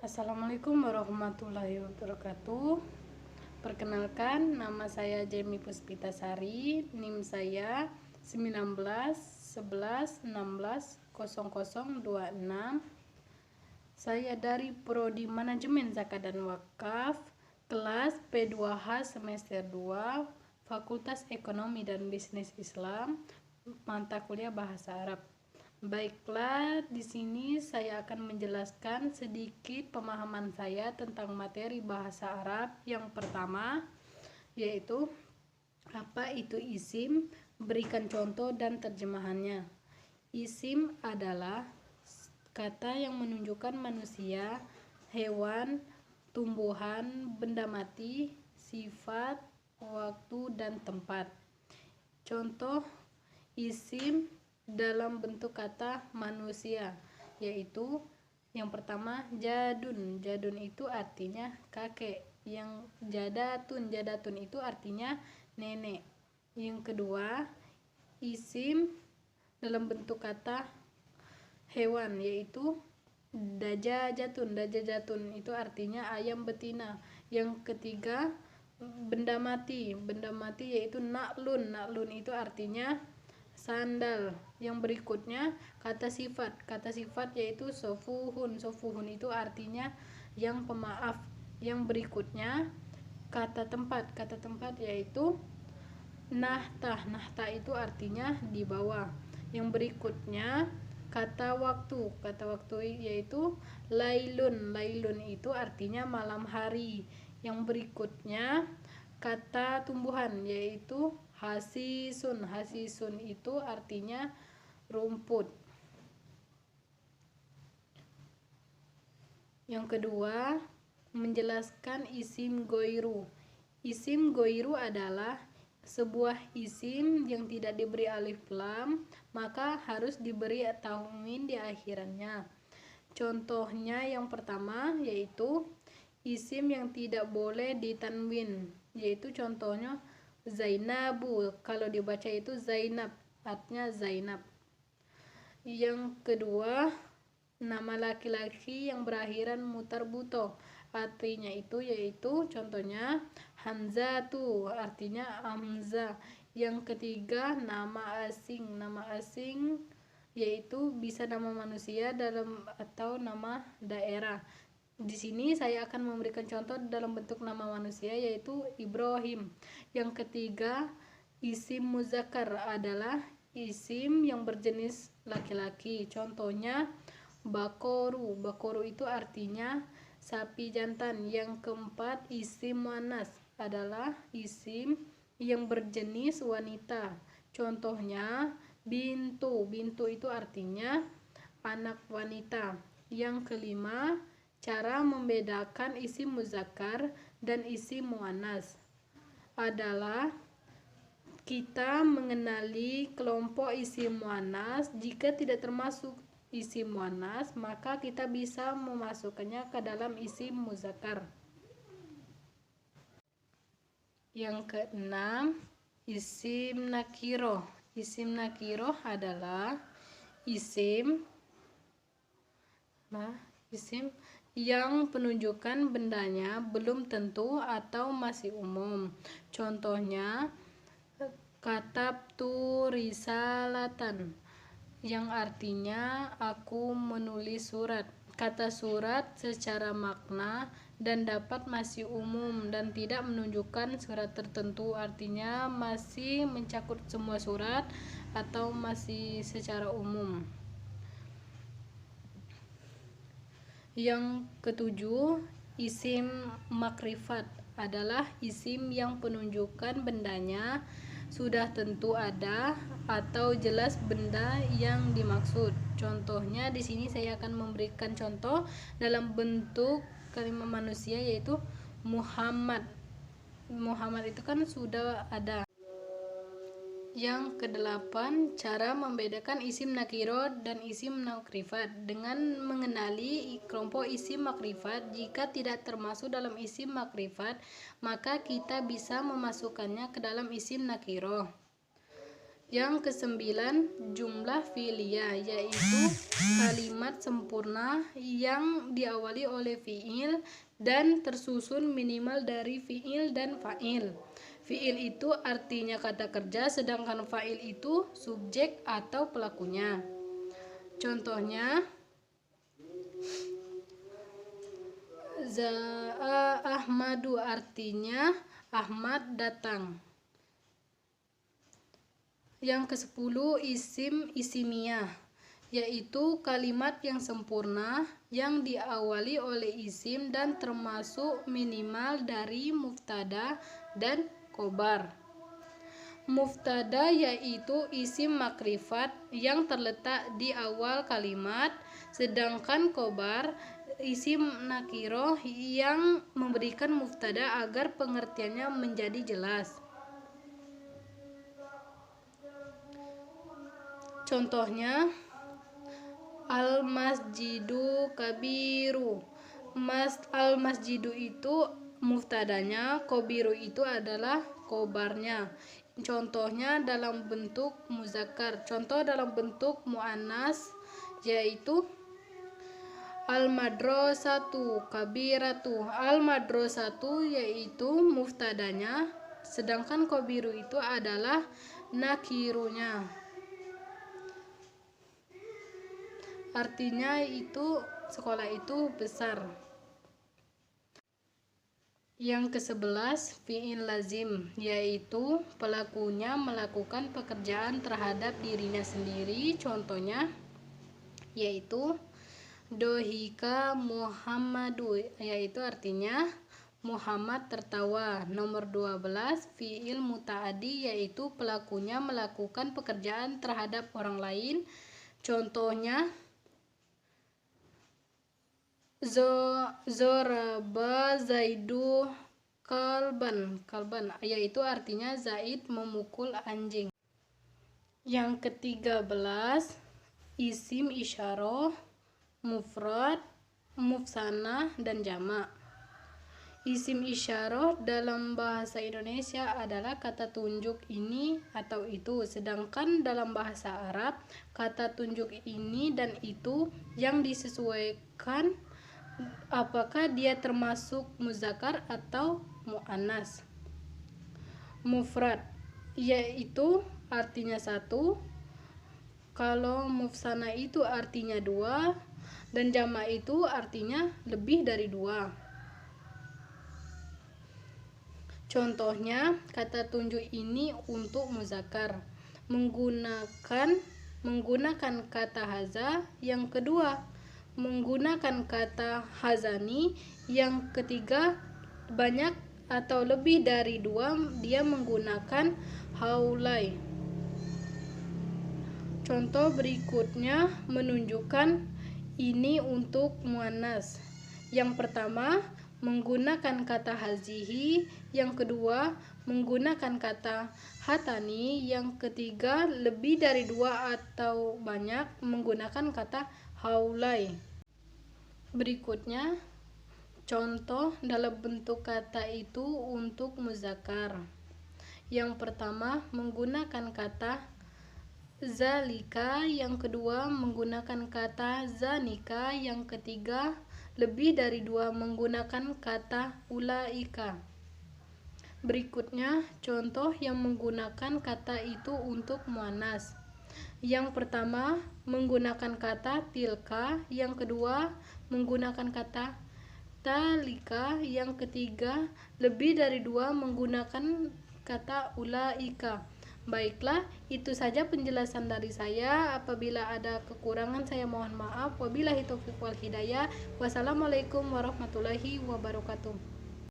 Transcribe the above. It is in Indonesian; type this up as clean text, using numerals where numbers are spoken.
Assalamualaikum warahmatullahi wabarakatuh. Perkenalkan, nama saya Jemi Puspitasari, NIM saya 191111600026. Saya dari Prodi Manajemen Zakat dan Wakaf, kelas P2H semester 2, Fakultas Ekonomi dan Bisnis Islam, mata kuliah Bahasa Arab. Baiklah, di sini saya akan menjelaskan sedikit pemahaman saya tentang materi bahasa Arab. Yang pertama, yaitu apa itu isim, berikan contoh dan terjemahannya. Isim adalah kata yang menunjukkan manusia, hewan, tumbuhan, benda mati, sifat, waktu, dan tempat. Contoh isim dalam bentuk kata manusia, yaitu yang pertama jadun. Jadun itu artinya kakek. Yang jadatun itu artinya nenek. Yang kedua, isim dalam bentuk kata hewan, yaitu dajajatun. Dajajatun itu artinya ayam betina. Yang ketiga, benda mati. Benda mati yaitu naklun. Naklun itu artinya sandal. Yang berikutnya kata sifat. Kata sifat yaitu sofuhun. Sofuhun itu artinya yang pemaaf. Yang berikutnya kata tempat. Kata tempat yaitu nahtah. Nahtah itu artinya di bawah. Yang berikutnya kata waktu. Kata waktu yaitu lailun. Lailun itu artinya malam hari. Yang berikutnya kata tumbuhan yaitu hasisun. Hasisun itu artinya rumput. Yang kedua, menjelaskan isim goiru. Isim goiru adalah sebuah isim yang tidak diberi alif lam, maka harus diberi tanwin di akhirannya. Contohnya yang pertama yaitu isim yang tidak boleh ditanwin, yaitu contohnya Zainabu. Kalau dibaca itu Zainab, artinya Zainab. Yang kedua, nama laki-laki yang berakhiran mutarbuto, artinya itu yaitu contohnya Hamzatu, artinya Hamzah. Yang ketiga, nama asing. Nama asing yaitu bisa nama manusia dalam atau nama daerah. Di sini saya akan memberikan contoh dalam bentuk nama manusia yaitu Ibrahim. Yang ketiga, isim muzakkar adalah isim yang berjenis laki-laki. Contohnya bakoru. Bakoru itu artinya sapi jantan. Yang keempat, isim muannas adalah isim yang berjenis wanita. Contohnya bintu. Bintu itu artinya anak wanita. Yang kelima, cara membedakan isim muzakkar dan isim muannas adalah kita mengenali kelompok isim muannas. Jika tidak termasuk isim muannas, maka kita bisa memasukkannya ke dalam isim muzakkar. Yang keenam, isim nakiroh. Isim nakiroh adalah isim yang penunjukan bendanya belum tentu atau masih umum. Contohnya katabtu risalatan, yang artinya aku menulis surat. Kata surat secara makna dan dapat masih umum dan tidak menunjukkan surat tertentu, artinya masih mencakup semua surat atau masih secara umum. Yang ketujuh, isim makrifat adalah isim yang penunjukan bendanya sudah tentu ada atau jelas benda yang dimaksud. Contohnya di sini saya akan memberikan contoh dalam bentuk kalimat manusia yaitu Muhammad. Muhammad itu kan sudah ada. Yang kedelapan, cara membedakan isim nakiro dan isim makrifat dengan mengenali kelompok isim makrifat. Jika tidak termasuk dalam isim makrifat, maka kita bisa memasukkannya ke dalam isim nakiro. Yang kesembilan, jumlah fi'liyah, yaitu kalimat sempurna yang diawali oleh fi'il dan tersusun minimal dari fi'il dan fa'il. Fi'il itu artinya kata kerja, sedangkan fa'il itu subjek atau pelakunya. Contohnya, Za'a Ahmadu, artinya Ahmad datang. Yang ke-10, isim isimiyah, yaitu kalimat yang sempurna yang diawali oleh isim dan termasuk minimal dari mubtada dan khobar. Mubtada yaitu isim makrifat yang terletak di awal kalimat, sedangkan khobar isim nakiroh yang memberikan mubtada agar pengertiannya menjadi jelas. Contohnya, al-masjidu kabiru. Al-masjidu itu mubtadanya, kabiru itu adalah khobarnya. Contohnya dalam bentuk muzakkar. Contoh dalam bentuk muannas yaitu al-madrasatu kabiratu. Al-madrasatu yaitu mubtadanya, sedangkan kabiru itu adalah nakirunya. Artinya itu sekolah itu besar. Yang ke-11, fi'il lazim, yaitu pelakunya melakukan pekerjaan terhadap dirinya sendiri. Contohnya yaitu dohika Muhammadu, yaitu artinya Muhammad tertawa. Nomor 12, fi'il muta'addi, yaitu pelakunya melakukan pekerjaan terhadap orang lain. Contohnya Zoraba Zaidu kalban, yaitu artinya Zaid memukul anjing. Yang ke-13, isim isyarah, mufrad, mufsanah, dan jamak. Isim isyarah dalam bahasa Indonesia adalah kata tunjuk ini atau itu, sedangkan dalam bahasa Arab kata tunjuk ini dan itu yang disesuaikan apakah dia termasuk muzakkar atau muannas. Mufrad yaitu artinya satu, kalau mufsana itu artinya dua, dan jamak itu artinya lebih dari dua. Contohnya kata tunjuk ini untuk muzakkar menggunakan kata haza, yang kedua menggunakan kata hazani, yang ketiga banyak atau lebih dari dua dia menggunakan haulai. Contoh berikutnya menunjukkan ini untuk muannas. Yang pertama menggunakan kata hazihi, yang kedua menggunakan kata hatani, yang ketiga lebih dari dua atau banyak menggunakan kata haulai. Berikutnya contoh dalam bentuk kata itu untuk muzakkar. Yang pertama menggunakan kata zalika, yang kedua menggunakan kata zanika, yang ketiga lebih dari dua menggunakan kata ulaika. Berikutnya contoh yang menggunakan kata itu untuk muannas. Yang pertama menggunakan kata tilka, yang kedua menggunakan kata talika, yang ketiga lebih dari dua menggunakan kata ulaika. Baiklah, itu saja penjelasan dari saya. Apabila ada kekurangan saya mohon maaf. Wabillahi taufiq wal hidayah. Wassalamualaikum warahmatullahi wabarakatuh.